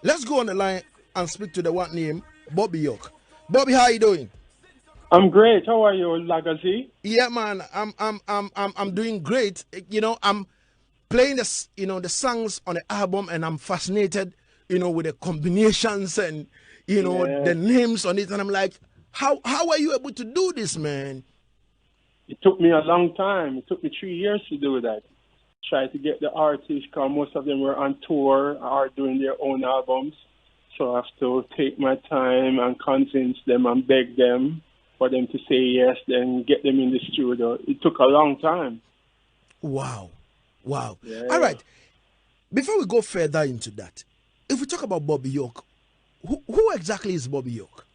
Let's go on the line and speak to the one named Bobby York. Bobby, how you doing? I'm great. How are you, Lagazee? Yeah, man, I'm doing great. I'm playing the songs on the album, and I'm fascinated, with the combinations and the Yeah. names on it, and I'm like, how are you able to do this, man? It took me a long time. It took me 3 years to do that. Try to get the artists, because most of them were on tour or doing their own albums. So I have to take my time and convince them and beg them for them to say yes, then get them in the studio. It took a long time. Wow, wow. All Yeah. right. Before we go further into that, if we talk about Bobby York, who exactly is Bobby York?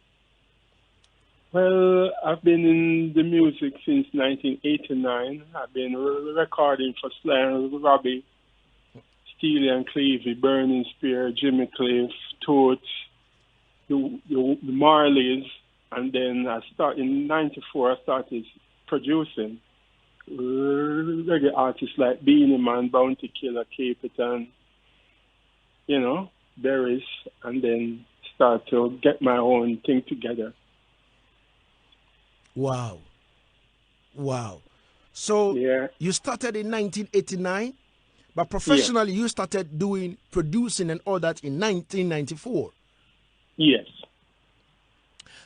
Well, I've been in the music since 1989. I've been recording for Sly and Robbie, Steely and Clevie, Burning Spear, Jimmy Cliff, Toots, the Marleys, and then in '94. I started producing reggae artists like Beanie Man, Bounty Killer, Capitan, Berries, and then start to get my own thing together. Wow, wow. So Yeah, you started in 1989, but yes, professionally you started doing producing and all that in 1994. yes.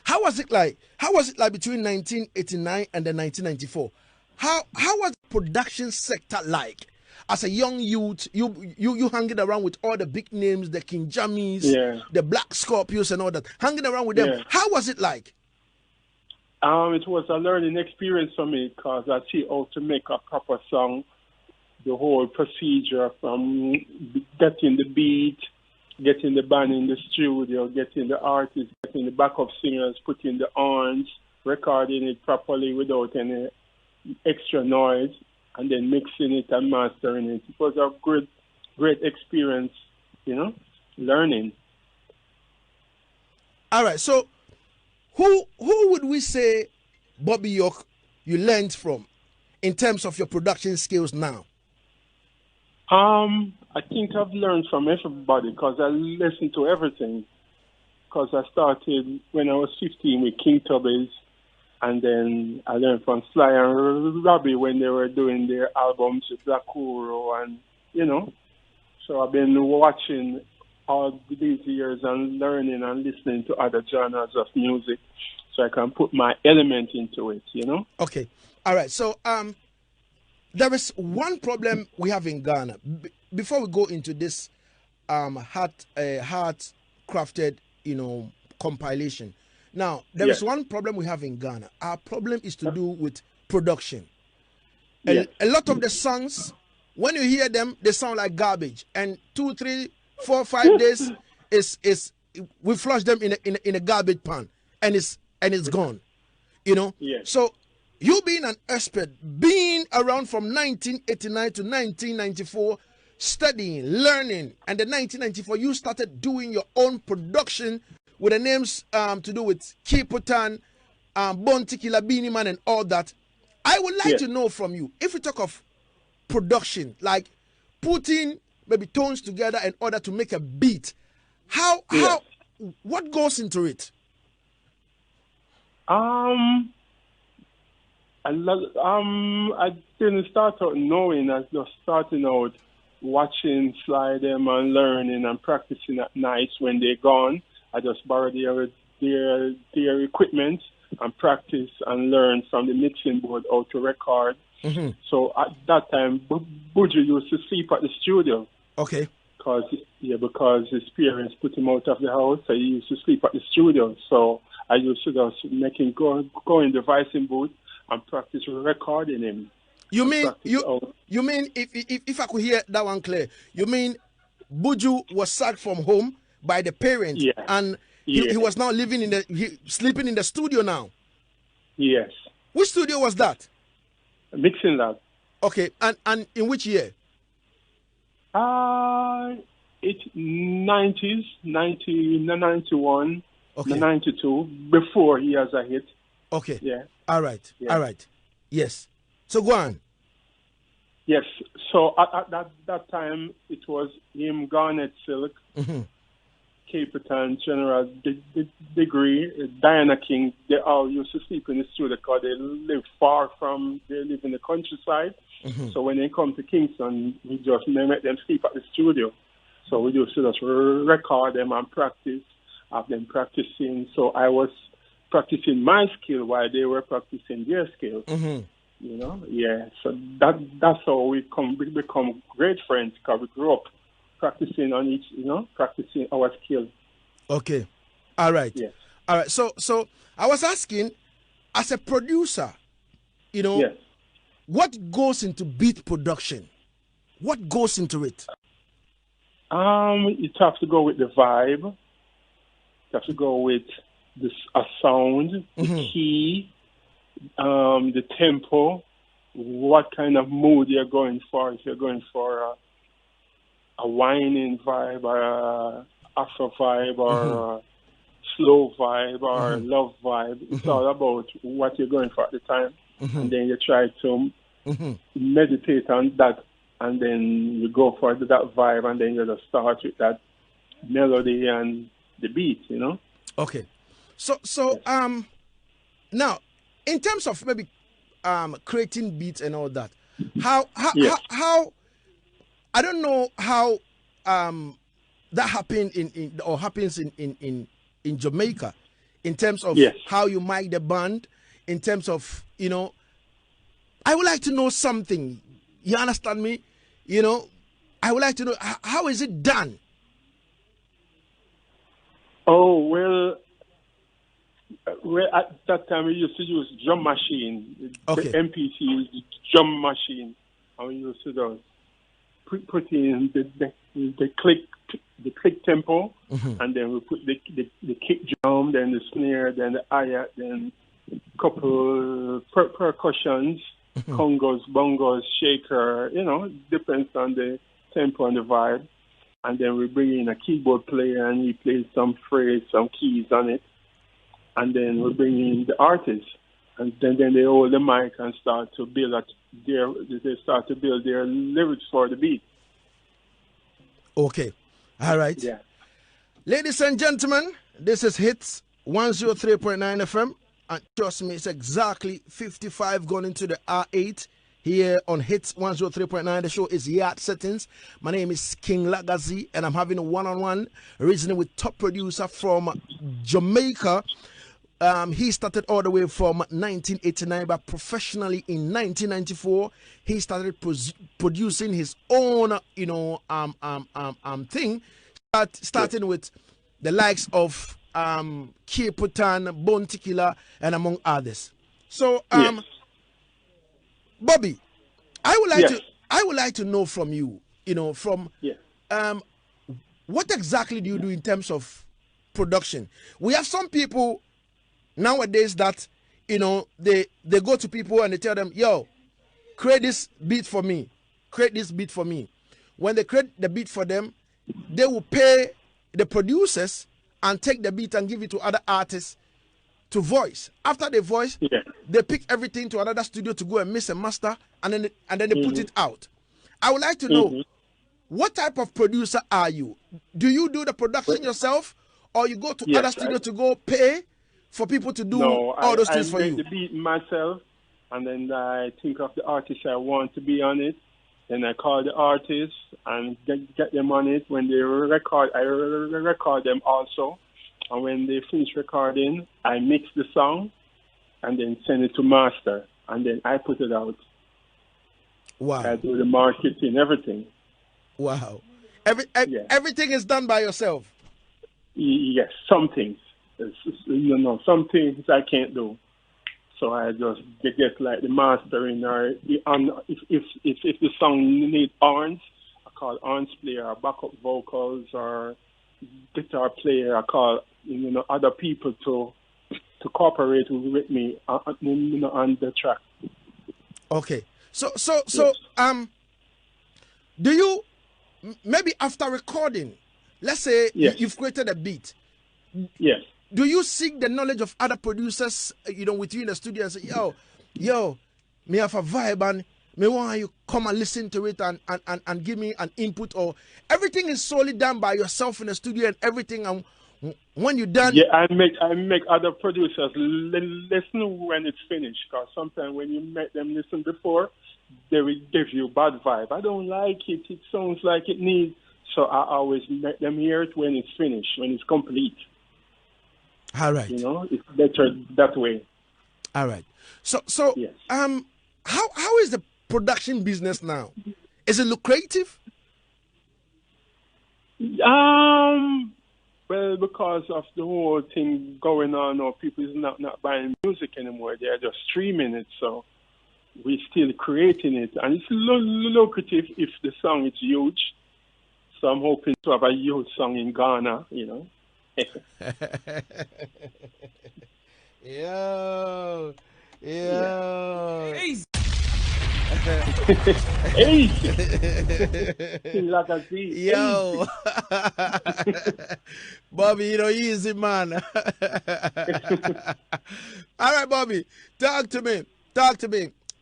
How was it like? How was it like between 1989 and then 1994? How was the production sector like? As a young youth, you hanging around with all the big names, the King Jammies, Yeah, the Black Scorpions, and all that, hanging around with them. yeah. How was it like? It was a learning experience for me because I see how to make a proper song, the whole procedure from getting the beat, getting the band in the studio, getting the artists, getting the backup singers, putting the horns, recording it properly without any extra noise, and then mixing it and mastering it. It was a great experience, learning. All right, so who would we say, Bobby York, you learned from in terms of your production skills now? I think I've learned from everybody because I listen to everything. Because I started when I was 15 with King Tubby's, and then I learned from Sly and Robbie when they were doing their albums with Black Uhuru, and so I've been watching all these years and learning and listening to other genres of music, so I can put my element into it. Okay, all right. So there is one problem we have in Ghana. Before we go into this heart crafted, compilation. Now, there Yes, is one problem we have in Ghana. Our problem is to do with production. yes, A lot of the songs, when you hear them, they sound like garbage. And 2, 3, 4, 5 days is we flush them in a garbage pan, and it's gone. yes, So you being an expert, being around from 1989 to 1994, studying, learning, and then 1994 you started doing your own production with the names to do with Kiputan, Bonti Kilabini Man, and all that. I would like yes. to know from you, if we talk of production, like putting maybe tones together in order to make a beat, Yes. what goes into it? Um, I didn't start out knowing. I just starting out watching, slide them, and learning and practicing at nights when they're gone. I just borrow their equipment and practice and learn from the mixing board how to record. Mm-hmm. So at that time, Buju used to sleep at the studio Okay. because his parents put him out of the house. So he used to sleep at the studio. So I used to just make him go in the voicing booth and practice recording him You and mean practice out. you mean if I could hear that one clear, you mean Buju was sacked from home by the parent, Yeah, and he yeah, was now living sleeping in the studio now. yes. Which studio was that? Mixing lab. Okay, and in which year? Uh, it's 90s, 91, Okay, 92, before he has a hit. okay, Yeah, all right, yeah. all right, yes. So go on. Yes. So at that time, it was him, Garnet Silk, Mm-hmm. Capitan, General Degree, Diana King, they all used to sleep in the studio because they live they live in the countryside. So when they come to Kingston, we just make them sleep at the studio. So we used to just record them and practice, have them practicing. So I was practicing my skill while they were practicing their skill. You know, yeah. So that's how we become great friends, because we grew up practicing on each, practicing our skill. Okay. All right. Yes. All right. So I was asking, as a producer, Yes. what goes into beat production? What goes into it? You have to go with the vibe. You have to go with a sound, the key, the tempo, what kind of mood you're going for. If you're going for a whining vibe, or a Afro vibe, or a slow vibe, or a love vibe, it's all about what you're going for at the time. And then you try to meditate on that, and then you go for that vibe, and then you just start with that melody and the beat, Okay. So now, in terms of maybe creating beats and all that, how I don't know how that happened happens in Jamaica, in terms of how you mic the band, in terms of, I would like to know something. You understand me? I would like to know, how is it done? Oh, well, at that time we used to use drum machine. Okay. The MPC drum machine. And we used to just put in the click tempo, and then we put the kick drum, then the snare, then the hi-hat, then a couple percussions, congos, bongos, shaker, depends on the tempo and the vibe. And then we bring in a keyboard player, and he plays some phrase, some keys on it. And then we bring in the artist, and then they hold the mic and start to build their lyrics for the beat. Okay. All right. Yeah. Ladies and gentlemen, this is Hitz 103.9 FM. And trust me, it's exactly 55 going into the R8 here on Hitz 103.9. The show is Yaad Settingz. My name is King Lagazee, and I'm having a one-on-one reasoning with top producer from Jamaica. He started all the way from 1989, but professionally in 1994, he started producing his own, thing, starting with the likes of Capitan, Bone Tequila, and among others. So, Bobby, I would like to know from you, what exactly do you do in terms of production? We have some people nowadays that, they go to people and they tell them, yo, create this beat for me. Create this beat for me. When they create the beat for them, they will pay the producers and take the beat and give it to other artists to voice. After they voice, they pick everything to another studio to go and mix and master, and then they put it out. I would like to know, what type of producer are you? Do you do the production yourself, or you go to other studios to go pay for people to do all those things for you? I make the beat myself, and then I think of the artist I want to be on it. Then I call the artist and get them on it. When they record, I record them also. And when they finish recording, I mix the song and then send it to master. And then I put it out. Wow. I do the marketing, everything. Wow. Everything is done by yourself? Yes, some things. Some things I can't do. So I just get like the mastering, or if the song needs horns, I call horns player, or backup vocals, or guitar player. I call other people to cooperate with me on the track. Okay. So do you, maybe after recording, let's say you've created a beat. Yes. Do you seek the knowledge of other producers, with you in the studio and say, yo, me have a vibe and May want you come and listen to it and give me an input, or everything is solely done by yourself in the studio and everything, and when you're done? Yeah, I make other producers listen when it's finished, because sometimes when you make them listen before, they will give you bad vibe. I don't like it. It sounds like it needs. So I always make them hear it when it's finished, when it's complete. All right. You know, it's better that way. All right. So yes. How is the production business now? Is it lucrative? Well, because of the whole thing going on, or people is not buying music anymore. They are just streaming it. So we're still creating it, and it's lucrative if the song is huge. So I'm hoping to have a huge song in Ghana, you know. Yo. Hey. Lagazee. Yo. Bobby, you know, easy man. All right, Bobby, talk to me.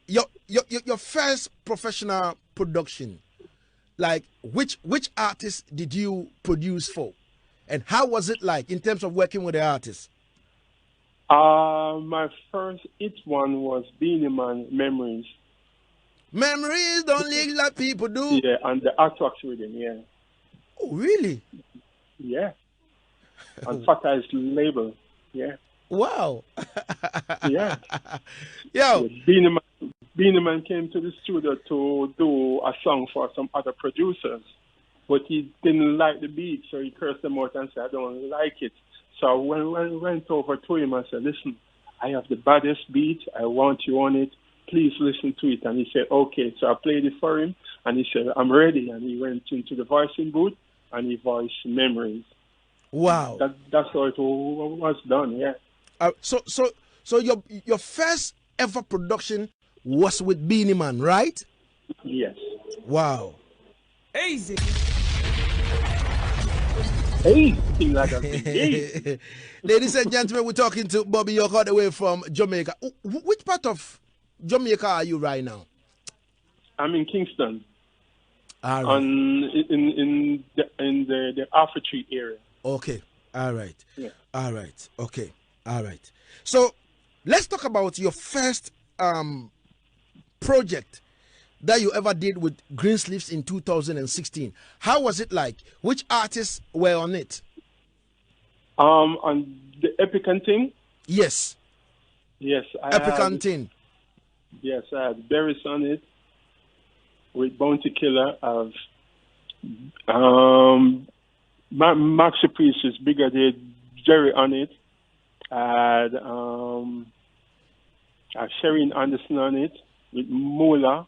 Your first professional production, like which artist did you produce for, and how was it like in terms of working with the artist? My first hit one was Beenie Man, Memories. Memories don't leak like people do. Yeah, and the artworks with him, yeah. Oh, really? Yeah. On Fatai's label, yeah. Wow. Yeah. Yo. Yeah, Beenie Man came to the studio to do a song for some other producers, but he didn't like the beat, so he cursed them out and said, I don't like it. So I went over to him and said, listen, I have the baddest beat. I want you on it. Please listen to it. And he said, okay. So I played it for him, and he said, I'm ready. And he went into the voicing booth, and he voiced Memories. Wow. That's how it was done, yeah. So your first ever production was with Beenie Man, right? Yes. Wow. Easy. Hey, hey. Ladies and gentlemen, we're talking to Bobby York all the way from Jamaica. Which part of Jamaica are you right now? I'm in Kingston. All right. In the Alpha Tree area. Okay. All right. Yeah. All right. Okay. All right. So let's talk about your first project that you ever did with Greensleeves in 2016. How was it like? Which artists were on it? On the Epic and Thing? Yes. Yes. Epic and Thing. Yes, I had Berries on it with Bounty Killer. Of Maxi Priest is Bigger Day, Jerry on it. I had Shereen Anderson on it with Mola.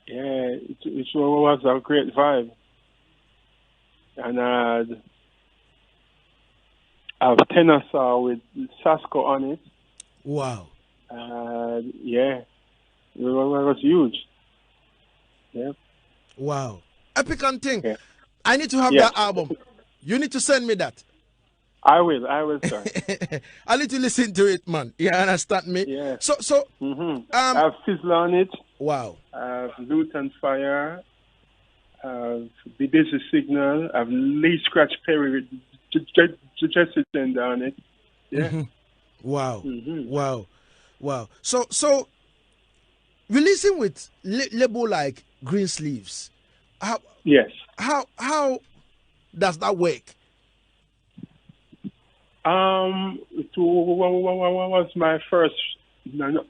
Yeah, it was a great vibe. And I have Tenasa with Sasko on it. Wow. Yeah, it was huge. Yeah. Wow. Epic and Thing. Yeah. I need to have that album. You need to send me that. I will, sir. I need to listen to it, man. You understand me? Yeah. So I have Sizzler on it. Wow. I have Loot and Fire. I have The Busy Signal. I have Lee Scratch Perry with Jesse Tender on it. Yeah. Mm-hmm. Wow. Mm-hmm. Wow. So releasing with label like Greensleeves. Yes. How does that work? It was my first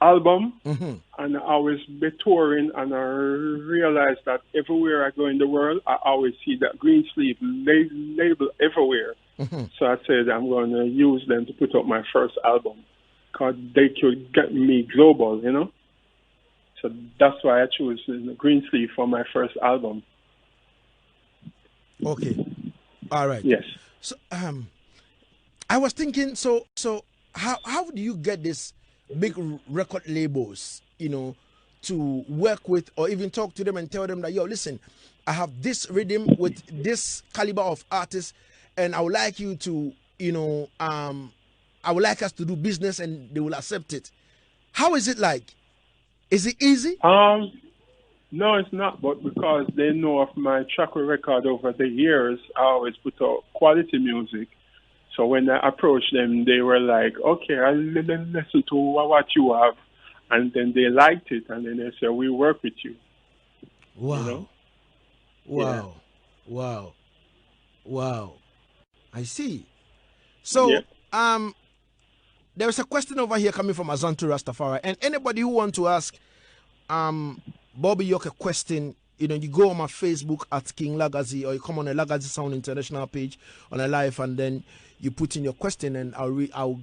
album, mm-hmm. and I was touring, and I realized that everywhere I go in the world, I always see that Greensleeve label everywhere. Mm-hmm. So I said I'm going to use them to put up my first album, because they could get me global, you know. So that's why I chose Greensleeve for my first album. Okay. All right. Yes. So I was thinking, so how do you get these big record labels, you know, to work with, or even talk to them and tell them that, yo, listen, I have this rhythm with this caliber of artists, and I would like you to, you know, I would like us to do business, and they will accept it. How is it like? Is it easy? No, it's not. But because they know of my track record over the years, I always put out quality music. So when I approached them, they were like, "Okay, I'll listen to what you have," and then they liked it, and then they said, "We work with you." Wow. You know? Wow. Yeah. Wow. Wow. I see. So, Yeah. There's a question over here coming from Azantu Rastafari, and anybody who want to ask Bobby York a question, you go on my Facebook at King Lagazee, or you come on a Lagazee Sound International page on a live, and then you put in your question, and I'll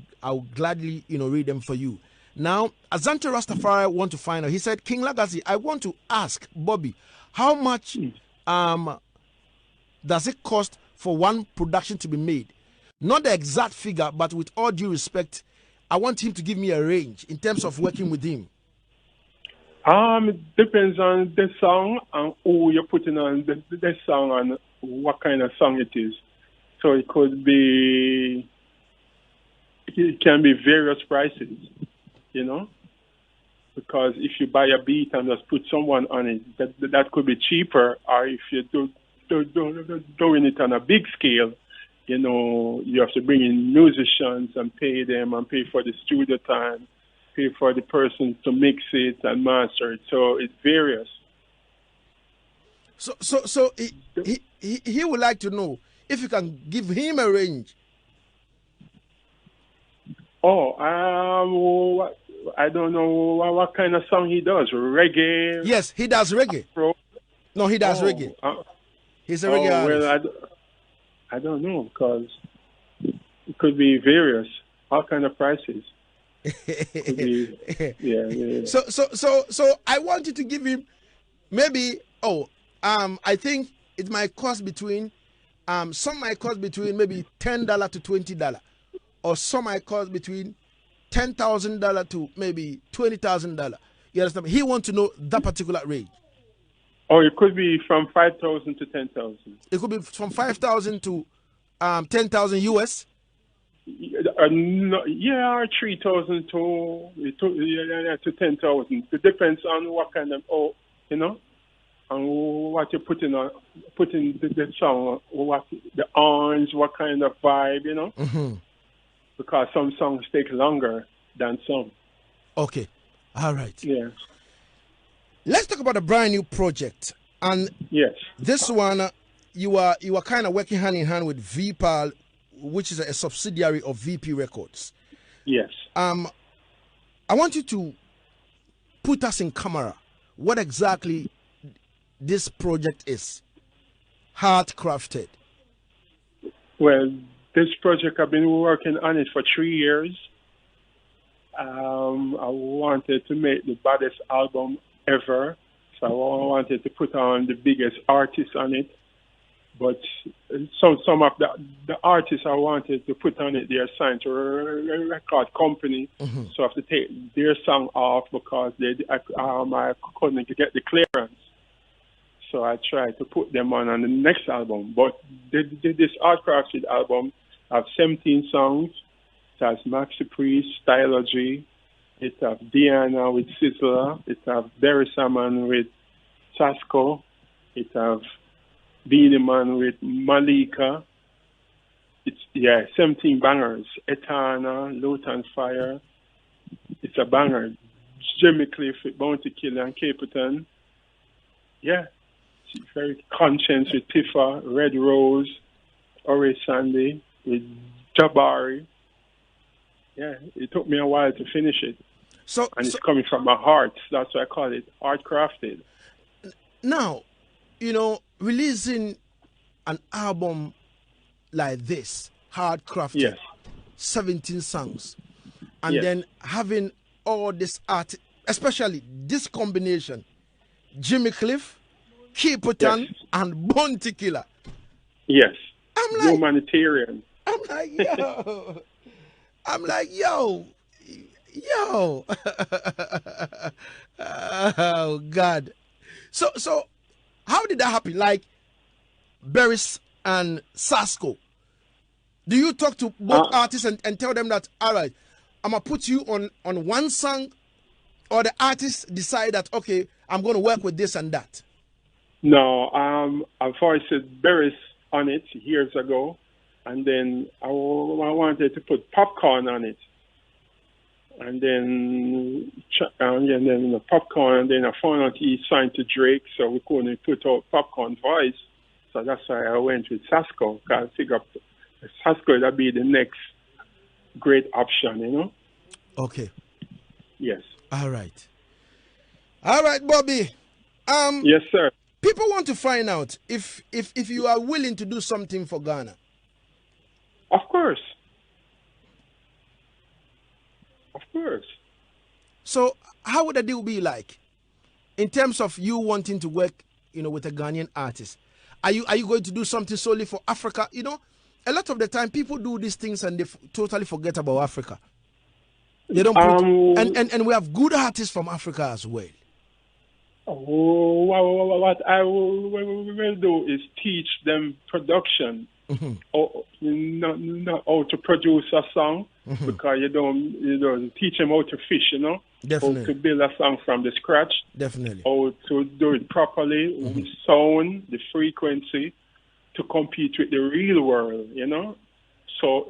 gladly read them for you. Now, Azantu Rastafari want to find out. He said, King Lagazee, I want to ask Bobby, how much does it cost for one production to be made? Not the exact figure, but with all due respect, I want him to give me a range in terms of working with him. It depends on the song and who you're putting on the song and what kind of song it is. So it can be various prices, because if you buy a beat and just put someone on it, that could be cheaper. Or if you're doing it on a big scale, you have to bring in musicians and pay them and pay for the studio time, pay for the person to mix it and master it. So it varies. So he would like to know if you can give him a range. I don't know what kind of song he does. Reggae? Yes, he does reggae. Afro? No, he does reggae. He's a reggae artist. Well, I don't know, because it could be various, all kind of prices. Yeah. So I want you to give him maybe. I think it might cost between some might cost between maybe $10 to $20, or some might cost between $10,000 to maybe $20,000. You understand? He wants to know that particular range. It could be from 5,000 to 10,000. It could be from 5,000 to 10,000 US. Or 3,000 to 10,000. It depends on what kind of and what you're putting the song, what the orange, what kind of vibe, Mm-hmm. Because some songs take longer than some. Okay, all right. Yeah. Let's talk about a brand new project, and yes, this one you are kind of working hand in hand with VPAL, which is a subsidiary of VP Records. Yes. I want you to put us in camera what exactly this project is. Heart Cratfted. Well, this project, I've been working on it for 3 years. I wanted to make the baddest album ever, so I wanted to put on the biggest artists on it. But some of the artists I wanted to put on it, they are signed to a record company, mm-hmm. so I have to take their song off because I couldn't get the clearance. So I tried to put them on the next album. But this Heart Cratfted album has 17 songs. It has Maxi Priest, Stylogy. It has Diana with Sizzler. It has Barry Salmon with Tasco. It has Beanie Man with Malika. 17 bangers. Etana, Luton Fire. It's a banger. Jimmy Cliff with Bounty Killer and Capleton. Yeah. She's very conscious with Tifa, Red Rose, Ore Sandy, with Jabari. Yeah, it took me a while to finish it. It's coming from my heart. That's why I call it Heart Cratfted. Now, releasing an album like this, Heart Cratfted, yes. 17 songs, and yes. then having all this art, especially this combination, Jimmy Cliff, Capleton, yes. and Bounty Killer. Yes. I'm like humanitarian. I'm like, yo. Oh God. So how did that happen? Like Beres and Sasko. Do you talk to both artists and tell them that, all right, I'm gonna put you on one song or the artist decide that, okay, I'm going to work with this and that? No, I voiced berries on it years ago, and then I wanted to put popcorn on it. And then the popcorn, and then I found out he signed to Drake, so we couldn't put out popcorn voice. So that's why I went with Sasko, because I figured Sasko would be the next great option, you know? Okay. Yes. All right. All right, Bobby. Yes, sir. People want to find out if you are willing to do something for Ghana. Of course. Of course. So how would the deal be like in terms of you wanting to work, with a Ghanaian artist? Are you going to do something solely for Africa? A lot of the time people do these things and they totally forget about Africa. They don't put, and we have good artists from Africa as well. What I will do is teach them production. Mm-hmm. Not how to produce a song, mm-hmm. because you don't teach them how to fish, Definitely. How to build a song from the scratch. Definitely. How to do it properly, mm-hmm. with sound, the frequency, to compete with the real world, So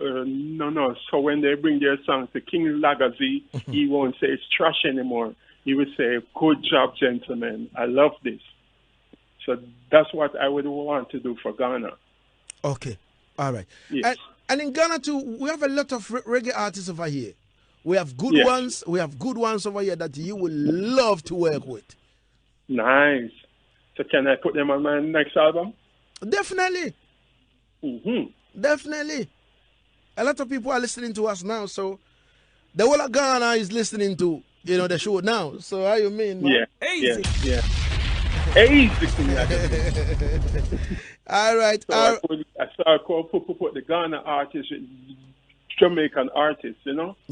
So when they bring their songs to King Lagazee, mm-hmm. he won't say it's trash anymore. He would say, "Good job, gentlemen. I love this." So that's what I would want to do for Ghana. Okay. All right. Yes. And in Ghana too, we have a lot of reggae artists over here. We have good yes. ones. We have good ones over here that you would love to work with. Nice. So can I put them on my next album? Definitely. Mm-hmm. Definitely. A lot of people are listening to us now, so the whole of Ghana is listening to the show now. So how you mean, man? Yeah. Easy. Yeah. Easy. All right. So I put the Ghana artists with Jamaican artists,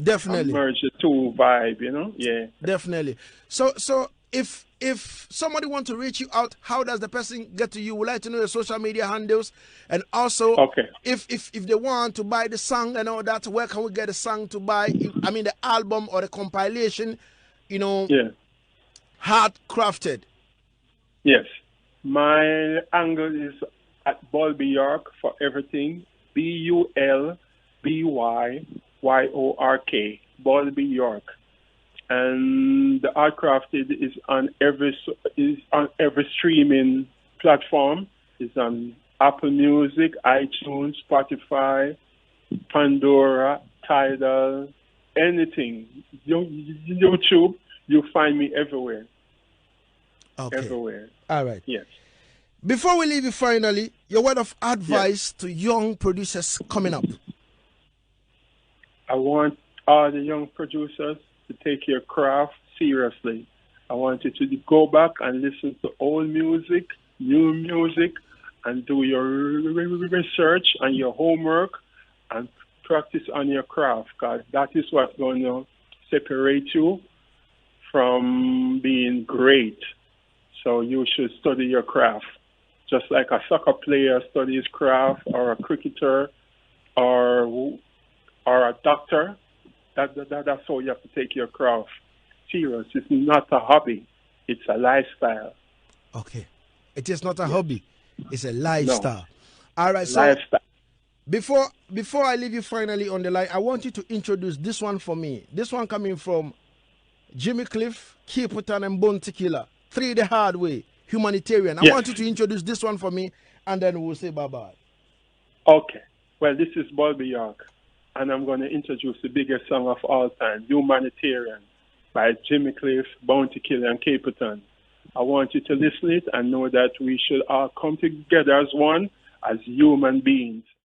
Definitely. And merge the two vibe, Yeah. Definitely. So if somebody wants to reach you out, how does the person get to you? Would like to know your social media handles, and also, okay. if they want to buy the song and all that, where can we get the song to buy? The album or the compilation, Yeah. Heart Cratfted. Yes. My angle is at Bulby York for everything. BULBYYORK. Bulby York. And the Heart Cratfted is on every streaming platform. It's on Apple Music, iTunes, Spotify, Pandora, Tidal, anything. YouTube, you'll find me everywhere. Okay. Everywhere. All right. Yes. Before we leave you, finally, your word of advice to young producers coming up. I want all the young producers to take your craft seriously. I want you to go back and listen to old music, new music, and do your research and your homework and practice on your craft, because that is what's going to separate you from being great. So you should study your craft. Just like a soccer player studies craft, or a cricketer, or a doctor, that's how you have to take your craft serious. It's not a hobby. It's a lifestyle. Okay. It is not a hobby. It's a lifestyle. No. All right. So lifestyle. Before I leave you finally on the line, I want you to introduce this one for me. This one coming from Jimmy Cliff, Caputan, and Bone Tequila. 3 the hard way. Humanitarian. I want you to introduce this one for me, and then we'll say bye-bye. Okay. Well, this is Bulby York, and I'm going to introduce the biggest song of all time, Humanitarian, by Jimmy Cliff, Bounty Killer, and Caputan. I want you to listen to it and know that we should all come together as one, as human beings.